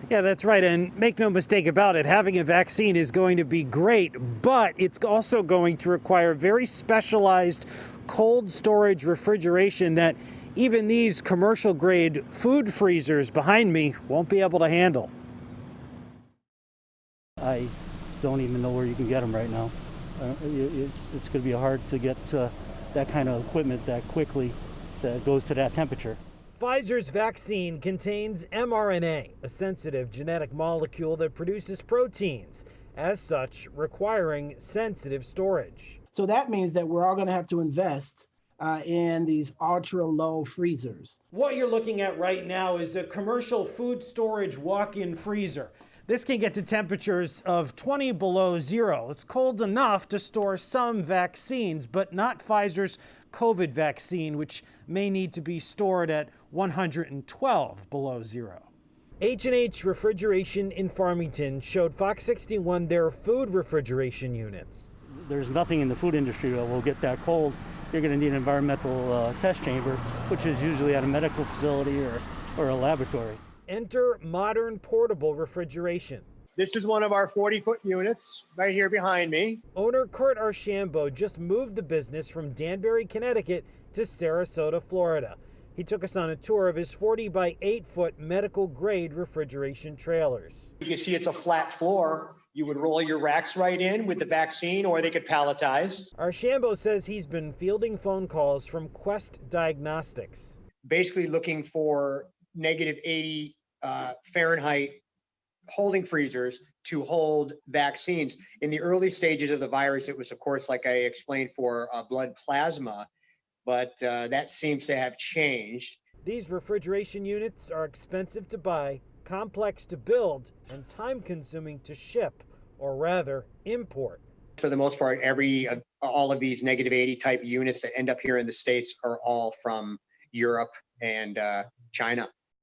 Yeah, that's right. And make no mistake about it, having a vaccine is going to be great, but it's also going to require very specialized cold storage refrigeration that even these commercial grade food freezers behind me won't be able to handle. I don't even know where you can get them right now. It's going to be hard to get that kind of equipment that quickly that goes to that temperature. Pfizer's vaccine contains mRNA, a sensitive genetic molecule that produces proteins, as such, requiring sensitive storage. So that means that we're all going to have to invest in these ultra low freezers. What you're looking at right now is a commercial food storage walk-in freezer. This can get to temperatures of 20 below zero. It's cold enough to store some vaccines, but not Pfizer's COVID vaccine, which may need to be stored at 112 below zero. H&H Refrigeration in Farmington showed Fox 61 their food refrigeration units. There's nothing in the food industry that will get that cold. You're going to need an environmental test chamber, which is usually at a medical facility or a laboratory. Enter modern portable refrigeration. This is one of our 40-foot units right here behind me. Owner Kurt Archambault just moved the business from Danbury, Connecticut to Sarasota, Florida. He took us on a tour of his 40 by 8-foot medical grade refrigeration trailers. You can see it's a flat floor. You would roll your racks right in with the vaccine, or they could palletize. Archambault says he's been fielding phone calls from Quest Diagnostics. Basically looking for negative 80 Fahrenheit holding freezers to hold vaccines. In the early stages of the virus, it was, of course, like I explained, for blood plasma, but that seems to have changed. These refrigeration units are expensive to buy, complex to build, and time-consuming to ship, or rather, import. For the most part, all of these negative 80 type units that end up here in the States are all from Europe and China.